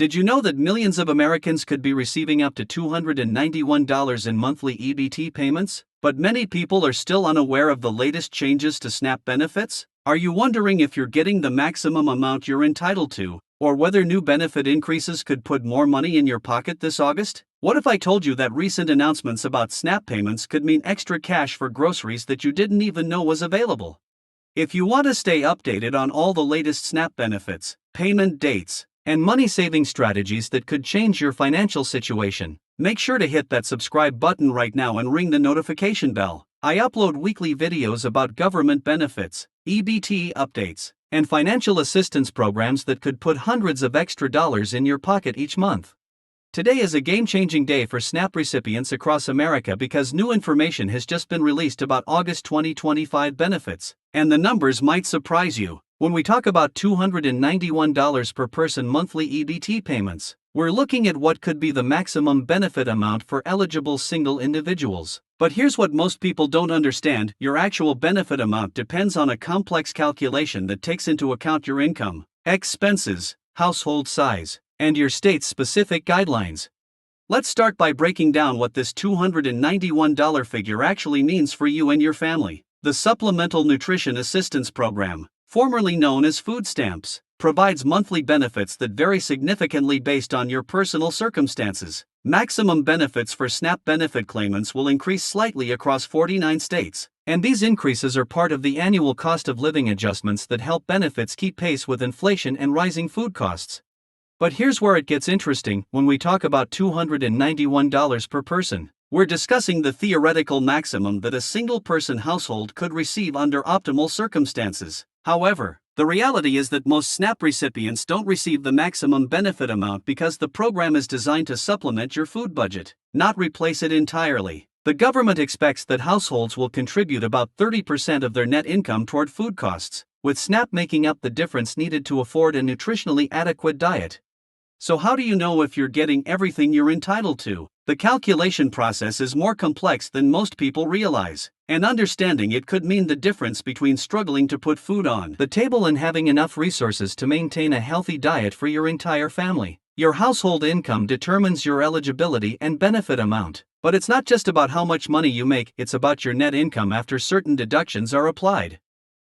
Did you know that millions of Americans could be receiving up to $291 in monthly EBT payments? But many people are still unaware of the latest changes to SNAP benefits? Are you wondering if you're getting the maximum amount you're entitled to, or whether new benefit increases could put more money in your pocket this August? What if I told you that recent announcements about SNAP payments could mean extra cash for groceries that you didn't even know was available? If you want to stay updated on all the latest SNAP benefits, payment dates, and money-saving strategies that could change your financial situation, make sure to hit that subscribe button right now and ring the notification bell. I upload weekly videos about government benefits, EBT updates, and financial assistance programs that could put hundreds of extra dollars in your pocket each month. Today is a game-changing day for SNAP recipients across America because new information has just been released about August 2025 benefits, and the numbers might surprise you. When we talk about $291 per person monthly EBT payments, we're looking at what could be the maximum benefit amount for eligible single individuals. But here's what most people don't understand: your actual benefit amount depends on a complex calculation that takes into account your income, expenses, household size, and your state's specific guidelines. Let's start by breaking down what this $291 figure actually means for you and your family. The Supplemental Nutrition Assistance Program, formerly known as food stamps, provides monthly benefits that vary significantly based on your personal circumstances. Maximum benefits for SNAP benefit claimants will increase slightly across 49 states, and these increases are part of the annual cost of living adjustments that help benefits keep pace with inflation and rising food costs. But here's where it gets interesting: when we talk about $291 per person, we're discussing the theoretical maximum that a single-person household could receive under optimal circumstances. However, the reality is that most SNAP recipients don't receive the maximum benefit amount because the program is designed to supplement your food budget, not replace it entirely. The government expects that households will contribute about 30% of their net income toward food costs, with SNAP making up the difference needed to afford a nutritionally adequate diet. So how do you know if you're getting everything you're entitled to? The calculation process is more complex than most people realize, and understanding it could mean the difference between struggling to put food on the table and having enough resources to maintain a healthy diet for your entire family. Your household income determines your eligibility and benefit amount, but it's not just about how much money you make, it's about your net income after certain deductions are applied.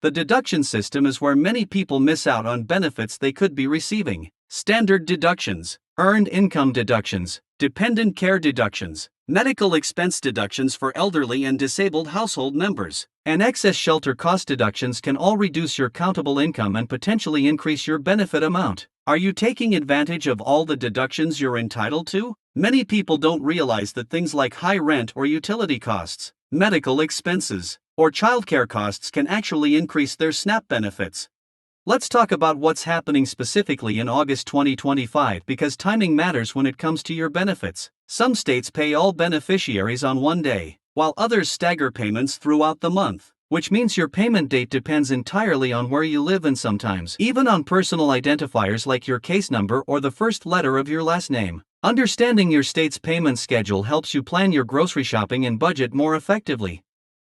The deduction system is where many people miss out on benefits they could be receiving. Standard deductions, earned income deductions, dependent care deductions, medical expense deductions for elderly and disabled household members, and excess shelter cost deductions can all reduce your countable income and potentially increase your benefit amount. Are you taking advantage of all the deductions you're entitled to? Many people don't realize that things like high rent or utility costs, medical expenses, or childcare costs can actually increase their SNAP benefits. Let's talk about what's happening specifically in August 2025 because timing matters when it comes to your benefits. Some states pay all beneficiaries on one day, while others stagger payments throughout the month, which means your payment date depends entirely on where you live and sometimes even on personal identifiers like your case number or the first letter of your last name. Understanding your state's payment schedule helps you plan your grocery shopping and budget more effectively.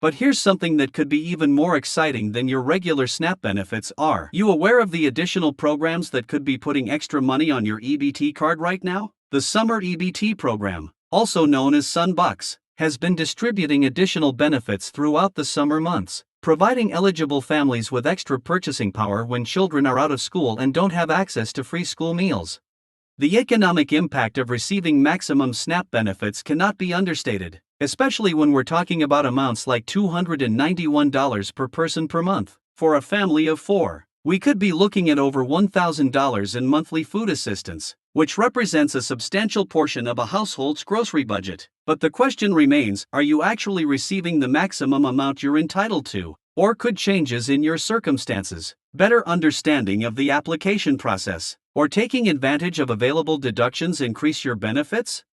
But here's something that could be even more exciting than your regular SNAP benefits. Are you aware of the additional programs that could be putting extra money on your EBT card right now? The Summer EBT program, also known as SunBucks, has been distributing additional benefits throughout the summer months, providing eligible families with extra purchasing power when children are out of school and don't have access to free school meals. The economic impact of receiving maximum SNAP benefits cannot be understated, especially when we're talking about amounts like $291 per person per month. For a family of 4, we could be looking at over $1,000 in monthly food assistance, which represents a substantial portion of a household's grocery budget. But the question remains: are you actually receiving the maximum amount you're entitled to, or could changes in your circumstances, better understanding of the application process, or taking advantage of available deductions increase your benefits?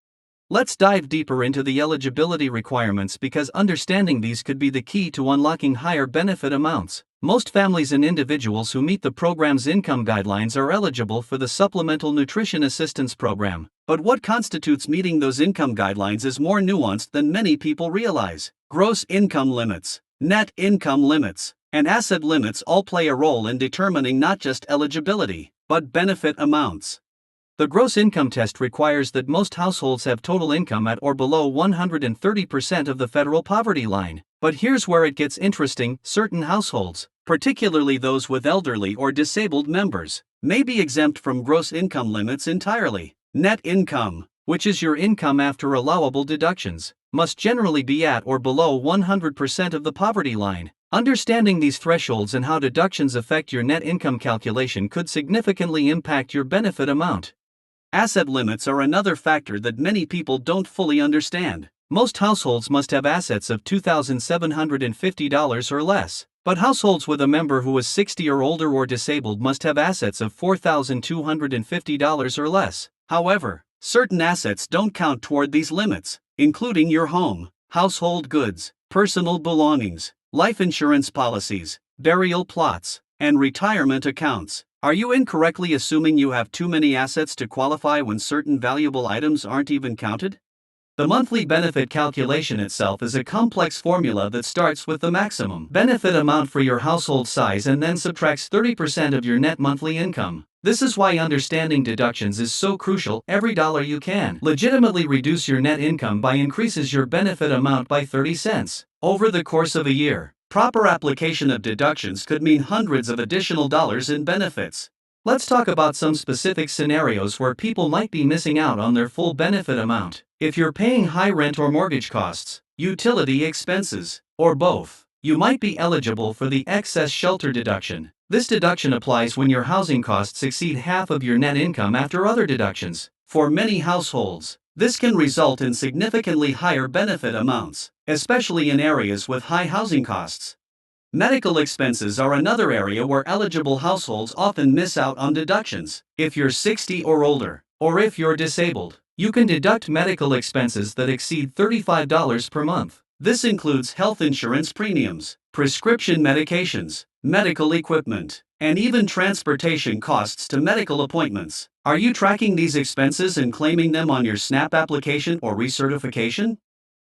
Let's dive deeper into the eligibility requirements because understanding these could be the key to unlocking higher benefit amounts. Most families and individuals who meet the program's income guidelines are eligible for the Supplemental Nutrition Assistance Program. But what constitutes meeting those income guidelines is more nuanced than many people realize. Gross income limits, net income limits, and asset limits all play a role in determining not just eligibility, but benefit amounts. The gross income test requires that most households have total income at or below 130% of the federal poverty line. But here's where it gets interesting: certain households, particularly those with elderly or disabled members, may be exempt from gross income limits entirely. Net income, which is your income after allowable deductions, must generally be at or below 100% of the poverty line. Understanding these thresholds and how deductions affect your net income calculation could significantly impact your benefit amount. Asset limits are another factor that many people don't fully understand. Most households must have assets of $2,750 or less, but households with a member who is 60 or older or disabled must have assets of $4,250 or less. However, certain assets don't count toward these limits, including your home, household goods, personal belongings, life insurance policies, burial plots, and retirement accounts. Are you incorrectly assuming you have too many assets to qualify when certain valuable items aren't even counted? The monthly benefit calculation itself is a complex formula that starts with the maximum benefit amount for your household size and then subtracts 30% of your net monthly income. This is why understanding deductions is so crucial. Every dollar you can legitimately reduce your net income by increases your benefit amount by 30 cents over the course of a year. Proper application of deductions could mean hundreds of additional dollars in benefits. Let's talk about some specific scenarios where people might be missing out on their full benefit amount. If you're paying high rent or mortgage costs, utility expenses, or both, you might be eligible for the excess shelter deduction. This deduction applies when your housing costs exceed half of your net income after other deductions. For many households, this can result in significantly higher benefit amounts, especially in areas with high housing costs. Medical expenses are another area where eligible households often miss out on deductions. If you're 60 or older, or if you're disabled, you can deduct medical expenses that exceed $35 per month. This includes health insurance premiums, prescription medications, medical equipment, and even transportation costs to medical appointments. Are you tracking these expenses and claiming them on your SNAP application or recertification?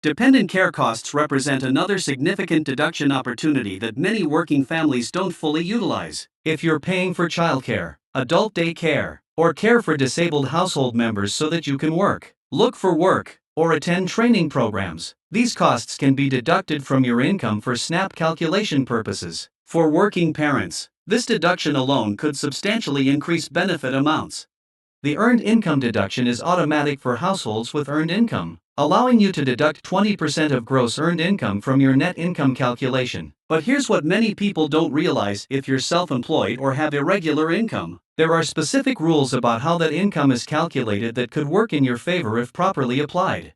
Dependent care costs represent another significant deduction opportunity that many working families don't fully utilize. If you're paying for childcare, adult day care, or care for disabled household members so that you can work, look for work, or attend training programs, these costs can be deducted from your income for SNAP calculation purposes. For working parents, this deduction alone could substantially increase benefit amounts. The earned income deduction is automatic for households with earned income, allowing you to deduct 20% of gross earned income from your net income calculation. But here's what many people don't realize: if you're self-employed or have irregular income, there are specific rules about how that income is calculated that could work in your favor if properly applied.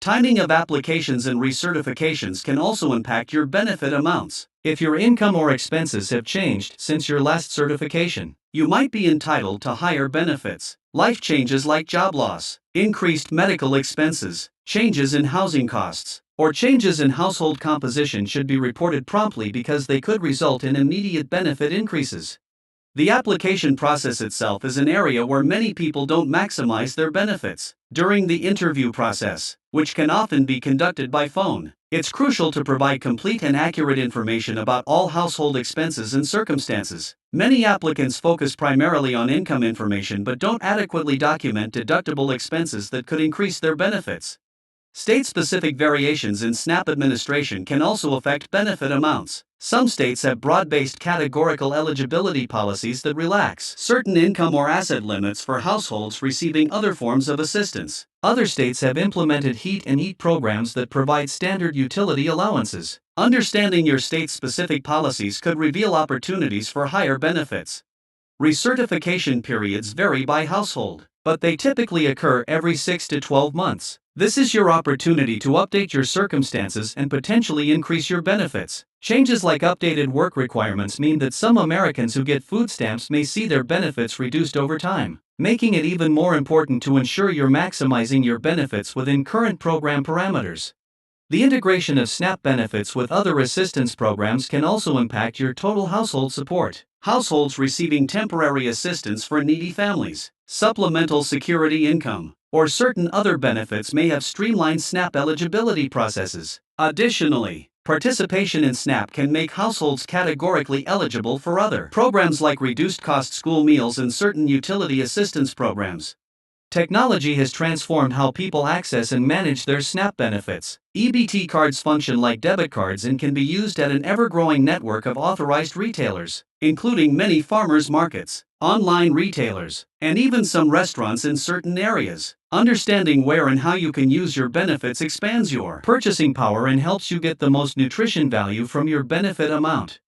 Timing of applications and recertifications can also impact your benefit amounts. If your income or expenses have changed since your last certification, you might be entitled to higher benefits. Life changes like job loss, increased medical expenses, changes in housing costs, or changes in household composition should be reported promptly because they could result in immediate benefit increases. The application process itself is an area where many people don't maximize their benefits. During the interview process, which can often be conducted by phone, it's crucial to provide complete and accurate information about all household expenses and circumstances. Many applicants focus primarily on income information but don't adequately document deductible expenses that could increase their benefits. State-specific variations in SNAP administration can also affect benefit amounts. Some states have broad-based categorical eligibility policies that relax certain income or asset limits for households receiving other forms of assistance. Other states have implemented heat and eat programs that provide standard utility allowances. Understanding your state-specific policies could reveal opportunities for higher benefits. Recertification periods vary by household, but they typically occur every 6 to 12 months. This is your opportunity to update your circumstances and potentially increase your benefits. Changes like updated work requirements mean that some Americans who get food stamps may see their benefits reduced over time, making it even more important to ensure you're maximizing your benefits within current program parameters. The integration of SNAP benefits with other assistance programs can also impact your total household support. Households receiving temporary assistance for needy families, supplemental security income, or certain other benefits may have streamlined SNAP eligibility processes. Additionally, participation in SNAP can make households categorically eligible for other programs like reduced-cost school meals and certain utility assistance programs. Technology has transformed how people access and manage their SNAP benefits. EBT cards function like debit cards and can be used at an ever-growing network of authorized retailers, including many farmers markets, online retailers, and even some restaurants in certain areas. Understanding where and how you can use your benefits expands your purchasing power and helps you get the most nutrition value from your benefit amount.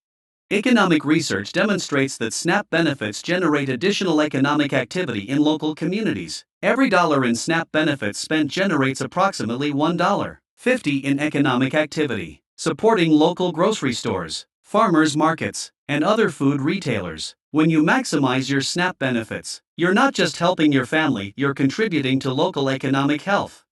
Economic research demonstrates that SNAP benefits generate additional economic activity in local communities. Every dollar in SNAP benefits spent generates approximately $1.50 in economic activity, supporting local grocery stores, farmers markets, and other food retailers. When you maximize your SNAP benefits, you're not just helping your family, you're contributing to local economic health.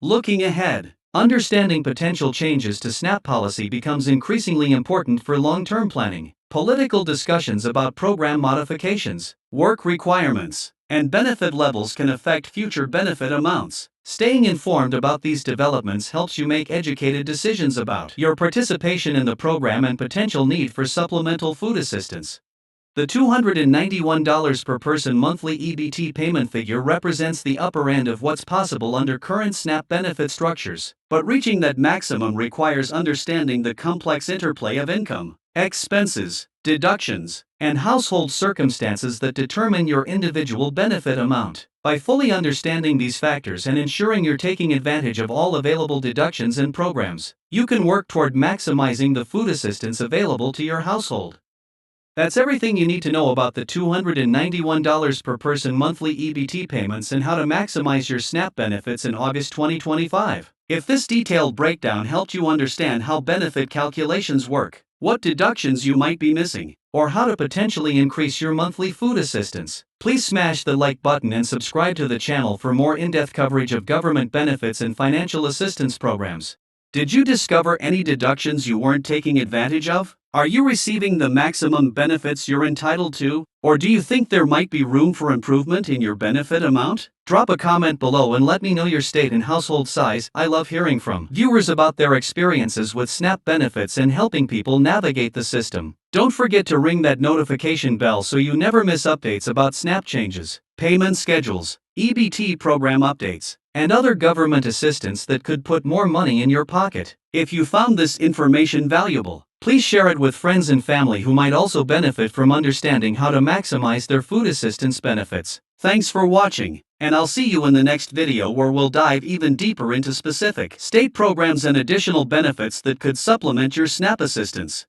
Looking ahead, understanding potential changes to SNAP policy becomes increasingly important for long-term planning. Political discussions about program modifications, work requirements, and benefit levels can affect future benefit amounts. Staying informed about these developments helps you make educated decisions about your participation in the program and potential need for supplemental food assistance. The $291 per person monthly EBT payment figure represents the upper end of what's possible under current SNAP benefit structures, but reaching that maximum requires understanding the complex interplay of income, expenses, deductions, and household circumstances that determine your individual benefit amount. By fully understanding these factors and ensuring you're taking advantage of all available deductions and programs, you can work toward maximizing the food assistance available to your household. That's everything you need to know about the $291 per person monthly EBT payments and how to maximize your SNAP benefits in August 2025. If this detailed breakdown helped you understand how benefit calculations work, what deductions you might be missing, or how to potentially increase your monthly food assistance, please smash the like button and subscribe to the channel for more in-depth coverage of government benefits and financial assistance programs. Did you discover any deductions you weren't taking advantage of? Are you receiving the maximum benefits you're entitled to? Or do you think there might be room for improvement in your benefit amount? Drop a comment below and let me know your state and household size. I love hearing from viewers about their experiences with SNAP benefits and helping people navigate the system. Don't forget to ring that notification bell so you never miss updates about SNAP changes, payment schedules, EBT program updates, and other government assistance that could put more money in your pocket. If you found this information valuable, please share it with friends and family who might also benefit from understanding how to maximize their food assistance benefits. Thanks for watching, and I'll see you in the next video where we'll dive even deeper into specific state programs and additional benefits that could supplement your SNAP assistance.